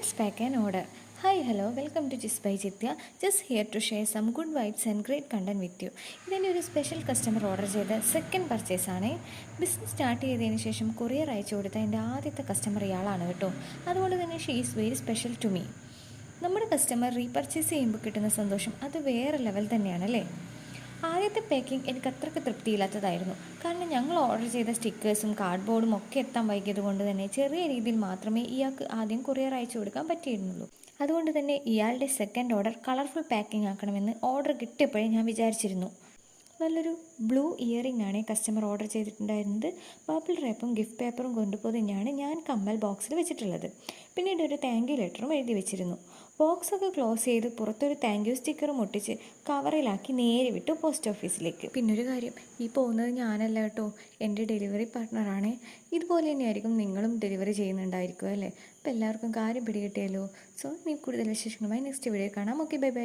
Let's pack an order. Hi, hello, welcome to Just by Jitya. Just here to share some good vibes and great content with you. ഇതിൻ്റെ ഒരു special customer order ചെയ്ത second purchase ആണ്. Business start ചെയ്തതിന് ശേഷം courier അയച്ചു കൊടുത്ത എൻ്റെ ആദ്യത്തെ കസ്റ്റമർ ഇയാളാണ് കേട്ടോ. അതുകൊണ്ട് തന്നെ she is very special to me. നമ്മുടെ കസ്റ്റമർ റീപർച്ചേസ് ചെയ്യുമ്പോൾ കിട്ടുന്ന സന്തോഷം അത് വേറെ ലെവൽ തന്നെയാണല്ലേ. ആദ്യത്തെ പാക്കിംഗ് എനിക്ക് അത്രയ്ക്ക് തൃപ്തിയില്ലാത്തതായിരുന്നു. കാരണം ഞങ്ങൾ ഓർഡർ ചെയ്ത സ്റ്റിക്കേഴ്സും കാർഡ്ബോർഡും ഒക്കെ എത്താൻ വൈകിയത് കൊണ്ട് തന്നെ ചെറിയ രീതിയിൽ മാത്രമേ ഇയാൾക്ക് ആദ്യം കൊറിയർ അയച്ചു കൊടുക്കാൻ പറ്റിയിരുന്നുള്ളൂ. അതുകൊണ്ട് തന്നെ ഇയാളുടെ സെക്കൻഡ് ഓർഡർ കളർഫുൾ പാക്കിംഗ് ആക്കണമെന്ന് ഓർഡർ കിട്ടിയപ്പോഴേ ഞാൻ വിചാരിച്ചിരുന്നു. നല്ലൊരു ബ്ലൂ ഇയറിംഗ് ആണ് കസ്റ്റമർ ഓർഡർ ചെയ്തിട്ടുണ്ടായിരുന്നത്. ബബിൾ റാപ്പും ഗിഫ്റ്റ് പേപ്പറും കൊണ്ടുപോയി ഞാൻ കമ്മൽ ബോക്സിൽ വെച്ചിട്ടുള്ളത്. പിന്നീട് ഒരു താങ്ക് യു ലെറ്ററും എഴുതി വെച്ചിരുന്നു. ബോക്സൊക്കെ ക്ലോസ് ചെയ്ത് പുറത്തൊരു താങ്ക് യു സ്റ്റിക്കറും ഒട്ടിച്ച് കവറിലാക്കി നേരെ വിട്ടു പോസ്റ്റ് ഓഫീസിലേക്ക്. പിന്നൊരു കാര്യം, ഈ പോകുന്നത് ഞാനല്ല കേട്ടോ, എൻ്റെ ഡെലിവറി പാർട്ട്ണറാണ്. ഇതുപോലെ തന്നെയായിരിക്കും നിങ്ങളും ഡെലിവറി ചെയ്യുന്നുണ്ടായിരിക്കും അല്ലേ. അപ്പോൾ എല്ലാവർക്കും കാര്യം പിടികിട്ടിയല്ലോ. സോ ഇനി കൂടുതൽ വിശേഷങ്ങളുമായി നെക്സ്റ്റ് വീഡിയോ കാണാം. Okay, bye bye.